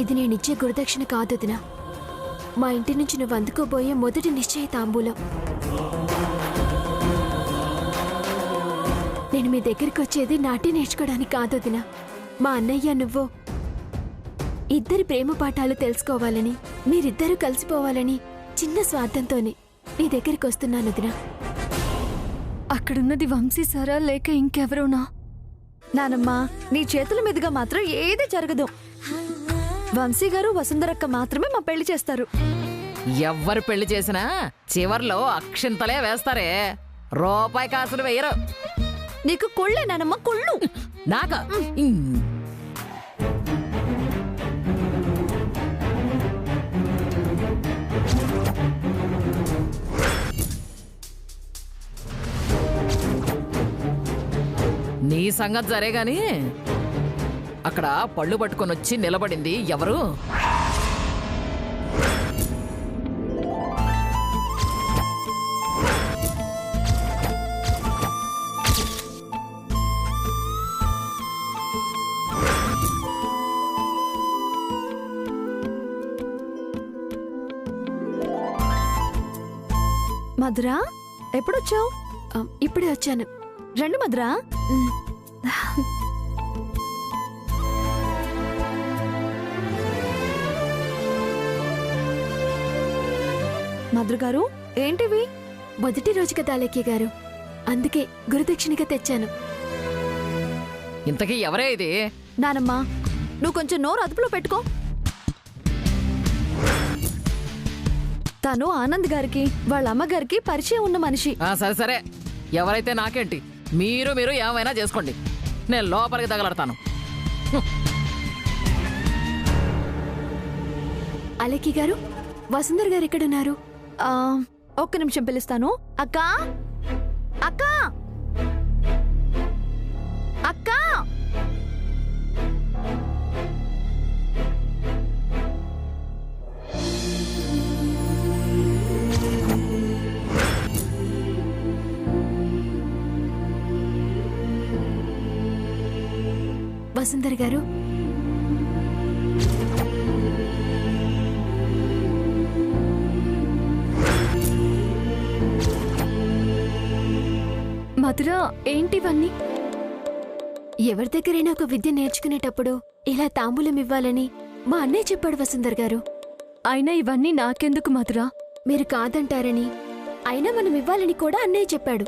ఇది నేనిచ్చే గురుదక్షిణ కాదు వదినా. మా ఇంటి నుంచి నువ్వు అందుకోబోయే మొదటి నిశ్చయ తాంబూలం. నేను మీ దగ్గరికి వచ్చేది నాట్యం నేర్చుకోవడానికి కాదు వదినా. మా అన్నయ్య నువ్వు ఇద్దరి ప్రేమ పాఠాలు తెలుసుకోవాలని, మీరిద్దరూ కలిసిపోవాలని చిన్న స్వార్థంతోనే నీ దగ్గరికి వస్తున్నాను వదినా. అక్కడున్నది వంశీ సారా లేక ఇంకెవరోనా? నానమ్మా, నీ చేతుల మీదుగా మాత్రం ఏది జరగదు. వంశీ గారు వసుంధరక్క మాత్రమే మా పెళ్లి చేస్తారు. ఎవ్వరు పెళ్లి చేసినా చివర్లో అక్షింతలే వేస్తారే, రూపాయి కాసులు వేయరు. నీకు కొళ్ళే నానమ్మ, కొళ్ళు. నాక నీ సంగతి సరే గాని అక్కడ పళ్ళు పట్టుకొని వచ్చి నిలబడింది ఎవరు? మధురా, ఎప్పుడొచ్చావు? ఇప్పుడే వచ్చాను. రండి మధురా. మధుర గారు, ఏంటివి? మొదటి రోజు కదా అలెక్కి గారు, అందుకే గురుదక్షిణగా తెచ్చాను. ఇంతకీ ఎవరే ఇది? నానమ్మా, నువ్వు కొంచెం నోరు అదుపులో పెట్టుకో. తను ఆనంద్ గారికి వాళ్ళ అమ్మగారికి పరిచయం ఉన్న మనిషి. సరే సరే, ఎవరైతే నాకేంటి, మీరు ఏమైనా చేసుకోండి, నేను లోపలికి తగలడతాను. అలెక్కి గారు, వసుంధర్ గారు ఎక్కడున్నారు? ఒక్క నిమిషం పిలుస్తాను. అక్కా, అక్కా, అక్కా. వసుంధర్ గారు, మధుర, ఏంటివన్నీ? ఎవరి దగ్గరైనా ఒక విద్య నేర్చుకునేటప్పుడు ఇలా తాంబూలం ఇవ్వాలని మా అన్నయ్య చెప్పాడు వసుంధర్ గారు. అయినా ఇవన్నీ నాకెందుకు మధుర? మీరు కాదంటారని, అయినా మనం ఇవ్వాలని కూడా అన్నయ్య చెప్పాడు.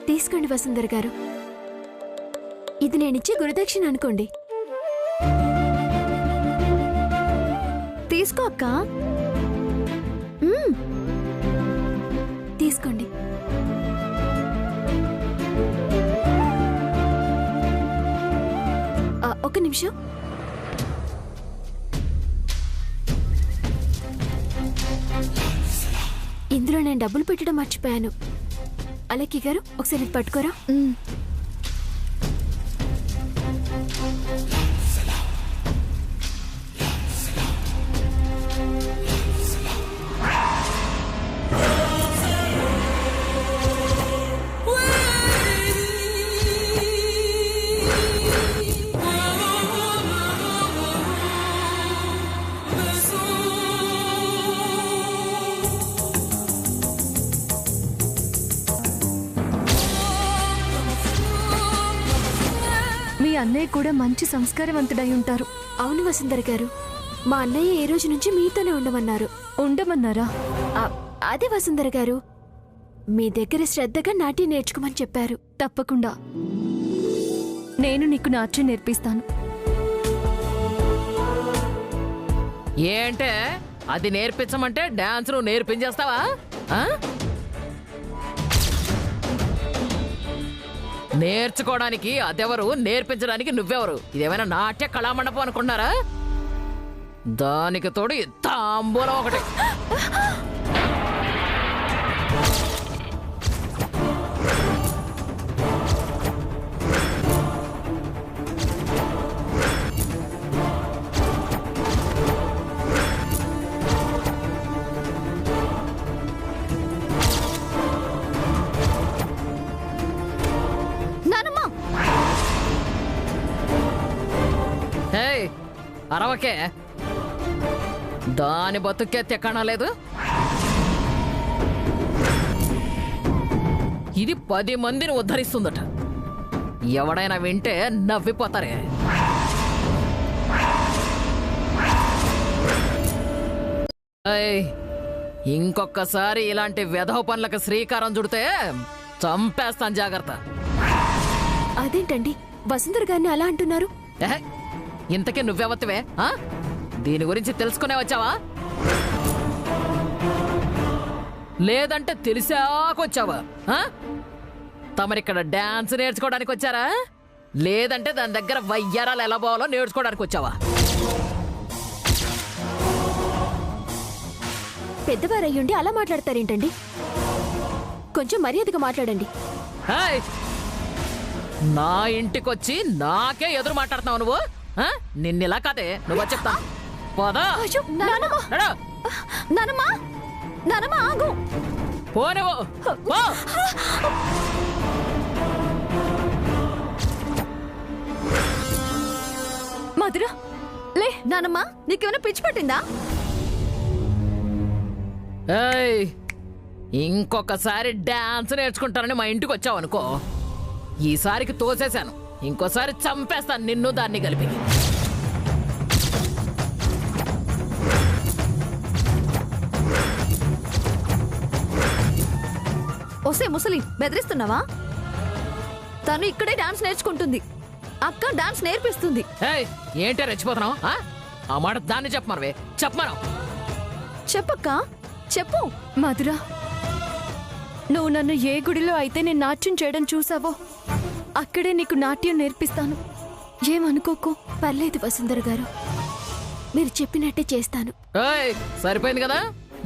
తీసుకోండి వసుంధర్ గారు, ఇది నేనిచ్చే గురుదక్షిణ అనుకోండి. తీసుకో అక్క. తీసుకోండి. ఒక నిమిషం. ఇందులో నేను డబ్బులు పెట్టడం మర్చిపోయాను. అలెక్కి గారు, ఒకసారి ఇది పట్టుకోరా. మీ అన్నయ్య కూడా మంచి సంస్కారవంతుడై ఉంటారు. అవును వసుంధర్ గారు, మా అన్నయ్య ఈ రోజు నుంచి మీతోనే ఉండమన్నారు. ఉండమన్నారా? అదే వసుంధర్ గారు, మీ దగ్గర శ్రద్ధగా నాట్యం నేర్చుకోమని చెప్పారు. తప్పకుండా నేను నీకు నాట్యం నేర్పిస్తాను. ఏంటే అది నేర్పించమంటే డాన్స్ నువ్వు నేర్పించేస్తావా? నేర్చుకోవడానికి అదెవరు, నేర్పించడానికి నువ్వెవరు? ఇదేమైనా నాట్య కళామండపం అనుకున్నారా? దానికి తోడు తాంబూలం ఒకటి. అరవకే, దాని బతుకే తెక్కనలేదు. ఇది 10 మందిని ఉద్ధరిస్తుందట. ఎవడైనా వింటే నవ్విపోతారే. ఇంకొకసారి ఇలాంటి వెధవ పనులకు శ్రీకారం చుడితే చంపేస్తాను, జాగ్రత్త. అదేంటండి వసుంధర గారిని అలా అంటున్నారు? ఏహే, ఇంతకీ నువ్వెవత్తువే? దీని గురించి తెలుసుకునే వచ్చావా, లేదంటే తెలిసాకొచ్చావా? తమరిక్కడ డాన్స్ నేర్చుకోవడానికి వచ్చారా, లేదంటే దాని దగ్గర వయ్యారాలు ఎలా పోవాలో నేర్చుకోవడానికి వచ్చావా? పెద్దవారయ్యుండి అలా మాట్లాడతారేంటండి? కొంచెం మర్యాదగా మాట్లాడండి. ఏయ్, నా ఇంటికొచ్చి నాకే ఎదురు మాట్లాడుతున్నావు నువ్వు? నిన్నిలా కాదే, నువ్వు చెప్తా పోదా. అయ్యో, నానమ్మ! నానమ్మ! నానమ్మ, ఆగు! పో నువ్వు, పో. మధుర, లే. నానమ్మ, నీకేమైనా పిచ్చి పట్టిందా? ఏయ్, ఇంకొకసారి డాన్స్ నేర్చుకుంటానని మా ఇంటికి వచ్చావు అనుకో, ఈసారికి తోసేశాను, ఇంకోసారి చంపేస్తాను నిన్ను దాన్ని కలిపి. ఒసే ముసలి, బెదిరిస్తున్నావా? తను ఇక్కడే డాన్స్ నేర్చుకుంటుంది, అక్క డాన్స్ నేర్పిస్తుంది. ఏయ్, ఏంటే రెచ్చిపోతున్నావు? ఆ మాట దాన్ని చెప్పమనవే, చెప్పమను. చెప్పక్క, చెప్పు. మధుర, నువ్వు నన్ను ఏ గుడిలో అయితే నేను నాట్యం చేయడం చూసావో అక్కడే నీకు నాట్యం నేర్పిస్తాను. ఏమనుకోకు. పర్లేదు వసుంధర గారు, మీరు చెప్పినట్టే చేస్తాను. ఏయ్, సరిపోయింది కదా,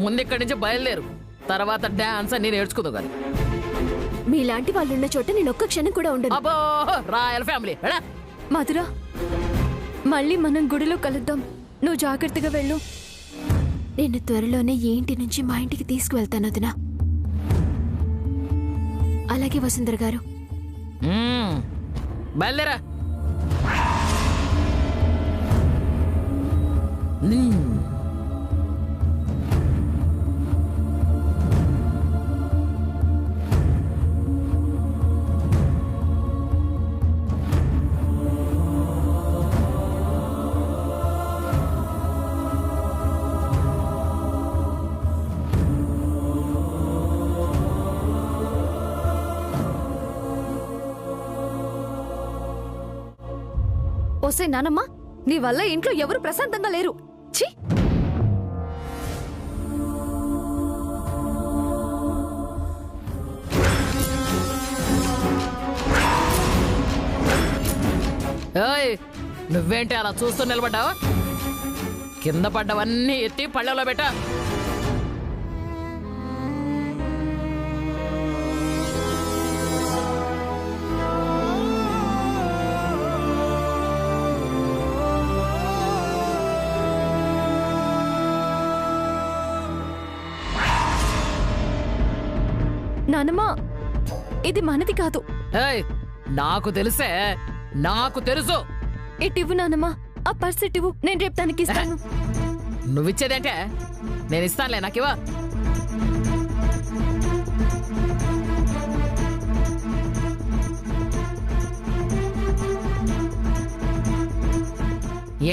ముందు ఇక్కడి నుంచి బయలుదేరు, తర్వాత డాన్స్ అన్ని నేర్చుకుందాం కానీ. మీలాంటి వాళ్ళున్న చోట నేను ఒక్క క్షణం కూడా ఉండను. అబ్బో, రాయల్ ఫ్యామిలీ. మధుర, మళ్ళీ మనం గుడిలో కలుద్దాం. నువ్వు జాగ్రత్తగా వెళ్ళు. నేను త్వరలోనే ఈ ఇంటి నుంచి మా ఇంటికి తీసుకువెళ్తాను వదినా. అలాగే వసుంధర గారు. బయలుదేరా. ఒసే నానమ్మ, నీ వల్ల ఇంట్లో ఎవరు ప్రశాంతంగా లేరు. ఛీ! ఏయ్, నువ్వేంటి అలా చూస్తూ నిలబడ్డావు? కింద పడ్డవన్నీ ఎత్తి పళ్ళెలో పెట్టా. నానమ్మా, ఇది మనది కాదు. ఏయ్, నాకు తెలుసే, నాకు తెలుసు. ఇటివ్వు నానమ్మా, ఆ పర్స్ ఇటివ్వు, నేను రేపు దానికి ఇస్తాను. నువ్విచ్చేదేంటే? నేను ఇస్తానులే, నాకివా.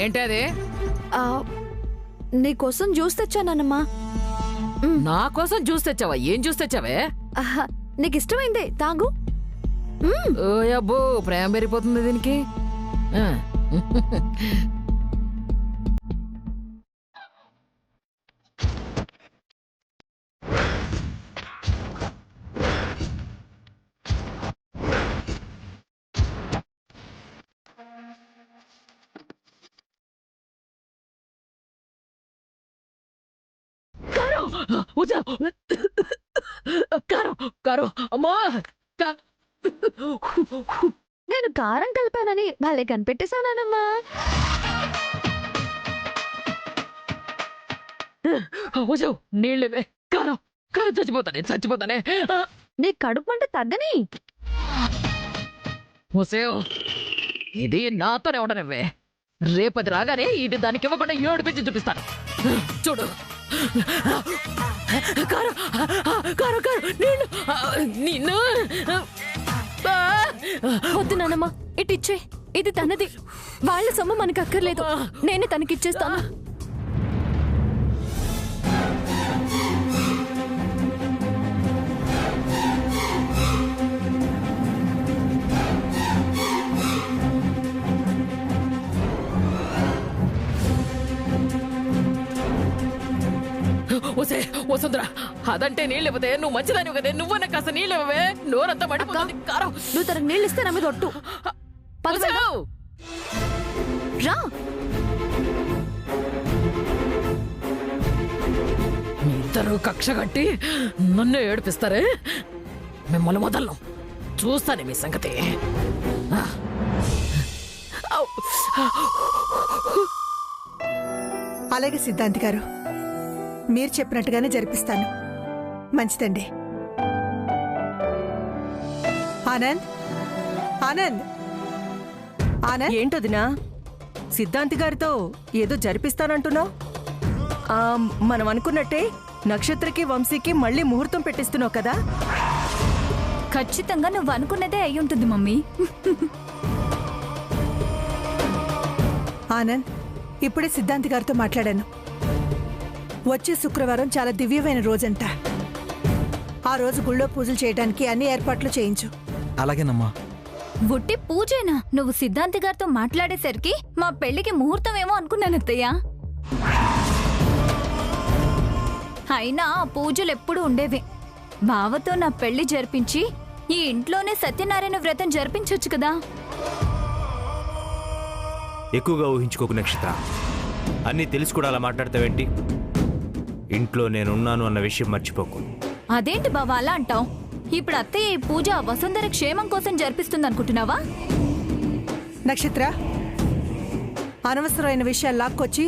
ఏంటి అది? నీకోసం జ్యూస్ తెచ్చానమ్మా. నా కోసం జ్యూస్ తెచ్చావా? ఏం జ్యూస్ తెచ్చావే? నీకు ఇష్టమైందే, తాగు. ఓ అబ్బో, ప్రేమ పెరిగిపోతుంది దీనికి. నేను కారం కలిపానని భలే కనిపెట్టేశానమ్మా. నీళ్ళే, కారం కారం, చచ్చిపోతానే. నీ కడుపు అంటే తగ్గని. ఇది నాతోనే ఉండనివ్వే. రేపది రాగానే ఇది దానికి ఇవ్వకుండా ఏడిపించి చూపిస్తాను. చూడు. కారు కారు కారు నీళ్ళు నిన్ను. వద్దు నానమ్మ, ఇటు ఇచ్చే. ఇది తనది. వాళ్ళ సొమ్ము మనకు అక్కర్లేదు. నేను తనకిచ్చేస్తాను. ఓసే వసుంధరా, అదంటే నీళ్ళు ఇవ్వదే. నువ్వు మంచిదాని కదే. నువ్వన్నా కాస్త నీళ్ళు ఇవ్వవే. నోరంతా మడిపోతుంది. కారం. నువ్వు తనకు నీళ్ళు ఇస్తే నా మీద ఒట్టు. వసావ్. రా. మీ ఇద్దరు కక్ష కట్టి నన్ను ఏడిపిస్తారే. మిమ్మల్ని వదలను. చూస్తానే మీ సంగతి. అలాగే సిద్ధాంతి గారు, మీరు చెప్పినట్టుగానే జరిపిస్తాను. మంచిదండి. ఆనంద్, ఆనంద్, ఆనంద్. ఏంటదినా సిద్ధాంతి గారితో ఏదో జరిపిస్తానంటున్నావు? మనం అనుకున్నట్టే నక్షత్రకి వంశీకి మళ్ళీ ముహూర్తం పెట్టిస్తున్నావు కదా? ఖచ్చితంగా నువ్వు అనుకున్నదే అయి ఉంటుంది మమ్మీ. ఆనంద్, ఇప్పుడే సిద్ధాంతి గారితో మాట్లాడాను. వచ్చే శుక్రవారం చాలా దివ్యమైన రోజంట. ఆ రోజు గుళ్ళో పూజలు చేయడానికి అన్ని ఏర్పాట్లు చేయించు. అలాగేనమ్మా. బుట్టి పూజేనా? నువ్వు సిద్ధాంతి గారితో మాట్లాడేసరికి మా పెళ్లికి ముహూర్తం ఏమో అనుకున్నాను అత్తయ్య. అయినా ఆ పూజలు ఎప్పుడు ఉండేవి. బావతో నా పెళ్లి జరిపించి ఈ ఇంట్లోనే సత్యనారాయణ వ్రతం జరిపించొచ్చు కదా. ఎక్కువగా ఊహించుకోకు నక్షత్ర. అన్నీ తెలిసి కూడా అలా మాట్లాడతావేంటి? ఇంట్లో నేనున్నాను అన్న విషయం మర్చిపోకు. అదేంటి బావా అలా అంటావు? ఇప్పుడు అత్తయ్య ఈ పూజ వసుంధర క్షేమం కోసం జరిపిస్తుంది అనుకుంటున్నావా? నక్షత్ర, అనవసరమైన విషయాలు లాక్కొచ్చి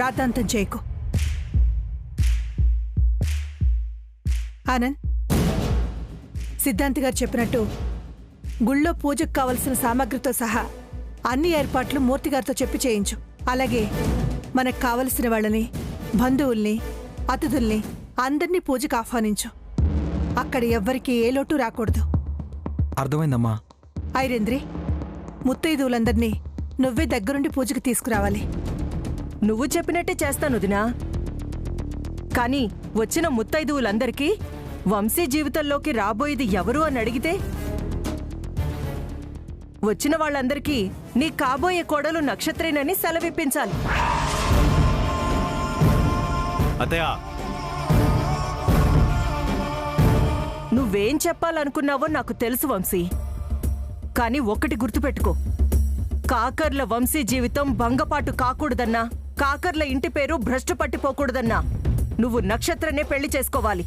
రాతాంతం చేయకు. ఆనంద్, సిద్ధాంతి గారు చెప్పినట్టు గుళ్ళో పూజకు కావలసిన సామాగ్రితో సహా అన్ని ఏర్పాట్లు మూర్తిగారితో చెప్పి చేయించు. అలాగే మనకు కావలసిన వాళ్ళని, బంధువుల్ని, అతిథుల్ని అందరినీ పూజకు ఆహ్వానించు. అక్కడ ఎవ్వరికీ ఏ లోటు రాకూడదు. అర్థమైందమ్మా. ఐరేంద్రి, ముత్తైదువులందరినీ నువ్వే దగ్గరుండి పూజకు తీసుకురావాలి. నువ్వు చెప్పినట్టే చేస్తాను దినా. కానీ వచ్చిన ముత్తైదువులందరికీ వంశీ జీవితంలోకి రాబోయేది ఎవరు అని అడిగితే వచ్చిన వాళ్ళందరికీ నీ కాబోయే కోడలు నక్షత్రేనని సెలవిప్పించాలి. అత్తయ్య, నువ్వేం చెప్పాలనుకున్నావో నాకు తెలుసు వంశీ. కానీ ఒక్కటి గుర్తుపెట్టుకో, కాకర్ల వంశీ జీవితం భంగపాటు కాకూడదన్నా, కాకర్ల ఇంటి పేరు భ్రష్టు పట్టిపోకూడదన్నా నువ్వు నక్షత్రనే పెళ్లి చేసుకోవాలి.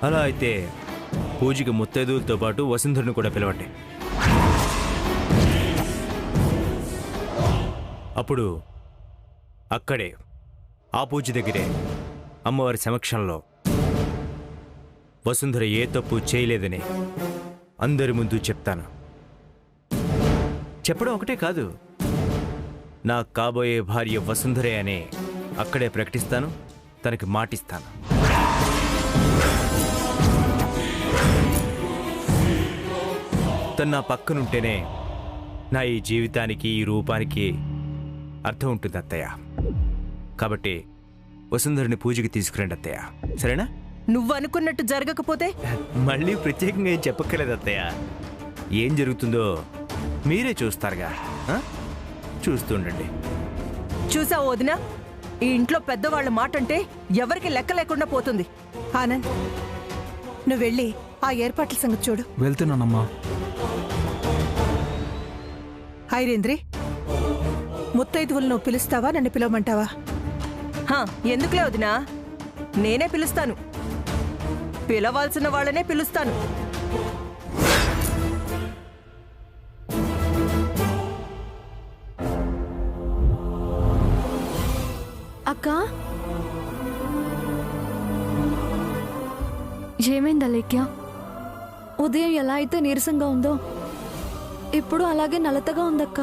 అలా అయితే పూజకి ముత్తైదువులతో పాటు వసుంధరను కూడా పిలవండి. అప్పుడు అక్కడే ఆ పూజ దగ్గరే అమ్మవారి సమక్షంలో వసుంధర ఏ తప్పు చేయలేదని అందరి ముందు చెప్తాను. చెప్పడం ఒకటే కాదు, నా కాబోయే భార్య వసుంధరే అని అక్కడే ప్రకటిస్తాను, తనకి మాటిస్తాను. తను నా పక్కనుంటేనే నా ఈ జీవితానికి, ఈ రూపానికి అర్థం ఉంటుంది అత్తయ్య. కాబట్టి వసుంధరని పూజకి తీసుకురండి అత్తయ్య, సరేనా? నువ్వనుకున్నట్టు జరగకపోతే? మళ్ళీ ప్రత్యేకంగా ఏం చెప్పక్కర్లేదు అత్తయ్య. ఏం జరుగుతుందో మీరే చూస్తారుగా. చూస్తుండండి. చూసావు వదినా, ఈ ఇంట్లో పెద్దవాళ్ల మాట అంటే ఎవరికి లెక్క లేకుండా పోతుంది. ఆనంద్, నువ్వు వెళ్ళి ఆ ఏర్పాట్ల సంగతి చూడు. వెళ్తున్నానమ్మా. ఐరేంద్రి, ముత్తైదువులు నువ్వు పిలుస్తావా, నన్ను పిలవమంటావా? ఎందుకులే వదినా, నేనే పిలుస్తాను. పిలవాల్సిన వాళ్ళనే పిలుస్తాను. అక్క, ఏమైందా లేఖ్య? ఉదయం ఎలా అయితే నీరసంగా ఉందో ఇప్పుడు అలాగే నలతగా ఉందక్క.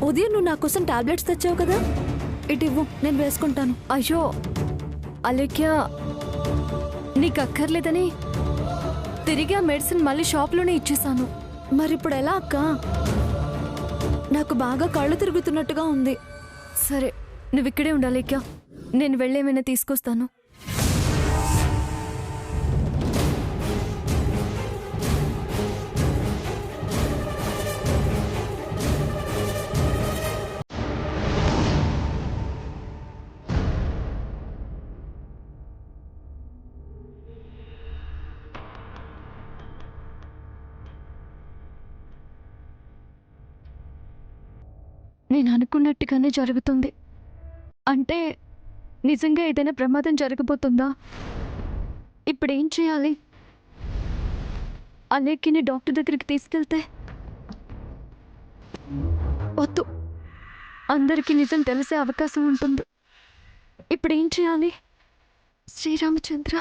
ఉదయం నువ్వు నా కోసం టాబ్లెట్స్ తెచ్చావు కదా, ఇటు ఇవ్వు, నేను వేసుకుంటాను. అయ్యో అలేఖ్య, నీకు అక్కర్లేదని తిరిగి ఆ మెడిసిన్ మళ్ళీ షాప్లోనే ఇచ్చేసాను. మరి ఇప్పుడు ఎలా అక్క? నాకు బాగా కళ్ళు తిరుగుతున్నట్టుగా ఉంది. సరే, నువ్వు ఇక్కడే ఉండాలి అలేఖ్య, నేను వెళ్ళేమైనా తీసుకొస్తాను. నేను అనుకున్నట్టుగానే జరుగుతుంది. అంటే నిజంగా ఏదైనా ప్రమాదం జరగబోతుందా? ఇప్పుడు ఏం చేయాలి? అలేఖ్యని డాక్టర్ దగ్గరికి తీసుకెళ్తే వద్దు, అందరికీ నిజం తెలిసే అవకాశం ఉంటుంది. ఇప్పుడు ఏం చేయాలి? శ్రీరామచంద్ర,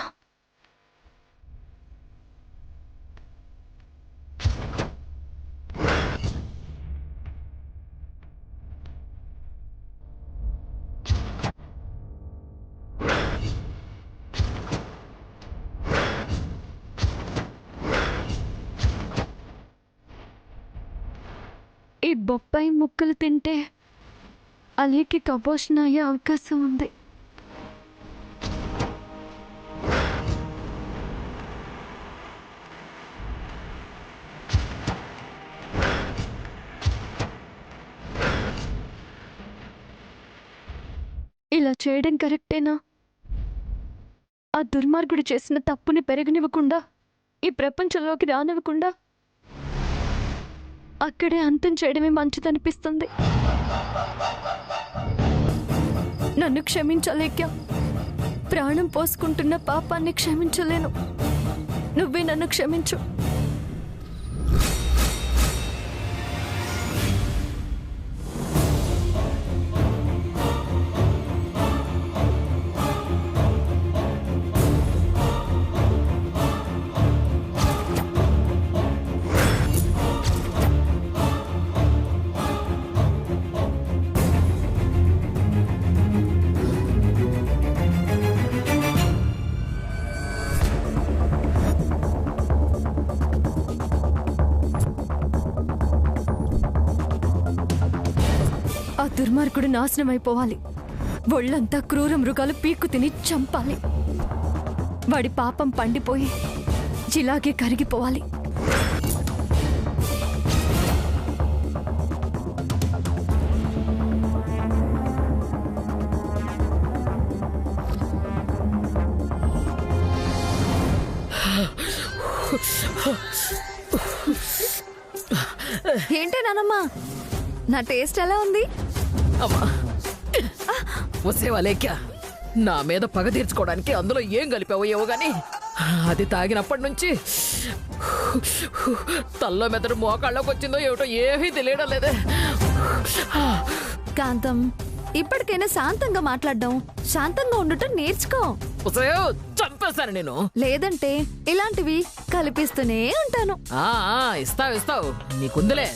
ఈ బొప్పాయి ముక్కలు తింటే అలేఖ్యకి అబోర్షన్ అయ్యే అవకాశం ఉంది. ఇలా చేయడం కరెక్టేనా? ఆ దుర్మార్గుడు చేసిన తప్పుని పెరగనివ్వకుండా, ఈ ప్రపంచంలోకి రానివ్వకుండా అక్కడే అంతం చేయడమే మంచిదనిపిస్తుంది. నన్ను క్షమించలేక ప్రాణం పోసుకుంటున్న పాపాన్ని క్షమించలేను. నువ్వే నన్ను క్షమించు. ఆ దుర్మార్గుడు నాశనం అయిపోవాలి. ఒళ్ళంతా క్రూర మృగాలు పీక్కు తిని చంపాలి. వాడి పాపం పండిపోయి ఇలాగే కరిగిపోవాలి. ఏంటే నానమ్మా, నా టేస్ట్ ఎలా ఉంది? అమ్మా వసేవా లేఖ్య, నా మీద పగ తీర్చుకోవడానికి అందులో ఏం కలిపావో ఏవో గాని అది తాగినప్పటి నుంచి తల్లో మెదడు మోకాళ్ళకి వచ్చిందో ఏమిటో ఏమీ తెలియడం లేదే. కాంతం, ఇప్పటికైనా శాంతంగా మాట్లాడడం, శాంతంగా ఉండటం నేర్చుకో. వసేవ్, చంపేస్తాను నేను. లేదంటే ఇలాంటివి కల్పిస్తూనే ఉంటాను. ఇస్తావు నీకుందిలే.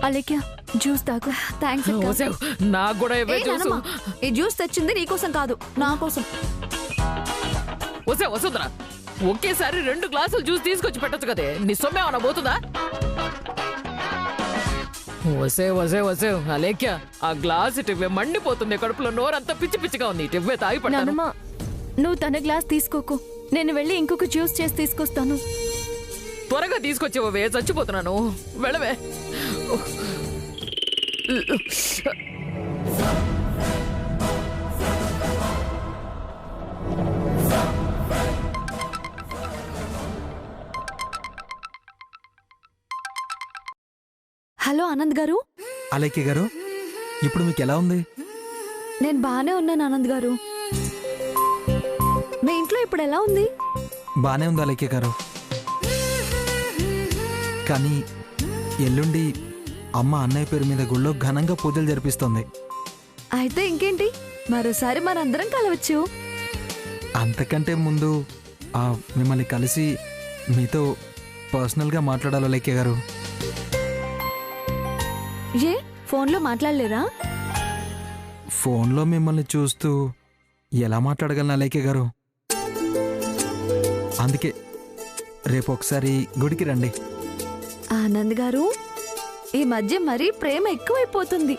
అలేఖ్య, జ్యూస్ తాగు. థ్యాంక్స్ అక్క. వసేవ్, నాకు కూడా ఇవ్వే ఏయ్ జ్యూసు. నానమ్మ, ఈ జ్యూస్ తెచ్చింది నీకోసం కాదు, నా కోసం. వసేవ్ వసుంధరా, ఒకేసారి 2 గ్లాసులు జ్యూస్ తీసుకొచ్చి పెట్టచ్చు కదే, నీ సొమ్మేమన్నా పోతుందా? వసేవ్ అలేఖ్య, ఆ గ్లాస్ ఇటువే, మండిపోతుంది కడుపులో, నోరంతా పిచ్చి పిచ్చిగా ఉంది. ఇటువే తాగి పట్టాను. నానమ్మ, నువ్వు తన గ్లాస్ తీసుకోకు, నేను వెళ్ళి ఇంకొక జ్యూస్ చేసి తీసుకొస్తాను. త్వరగా తీసుకొచ్చేవే, చచ్చిపోతున్నాను. వెళ్ళవే. హలో ఆనంద్ గారు. అలేఖ్య గారు, ఇప్పుడు మీకు ఎలా ఉంది? నేను బానే ఉన్నాను ఆనంద్ గారు. మీ ఇంట్లో ఇప్పుడు ఎలా ఉంది? బానే ఉంది అలేఖ్య గారు. కానీ ఎల్లుండి అమ్మ అన్నయ్య పేరు మీద గుళ్ళో ఘనంగా పూజలు జరిపిస్తోంది. అయితే ఇంకేంటి, మరోసారి మనందరం కలవచ్చు. అంతకంటే ముందు మిమ్మల్ని కలిసి మీతో పర్సనల్గా మాట్లాడాలి లేకే గారు. ఏ ఫోన్లో మాట్లాడలేరా? ఫోన్లో మిమ్మల్ని చూస్తూ ఎలా మాట్లాడగలను లేకే గారు? అందుకే రేపు ఒకసారి గుడికి రండి. ఆనంద్ గారు, ఈ మధ్య మరీ ప్రేమ ఎక్కువైపోతుంది.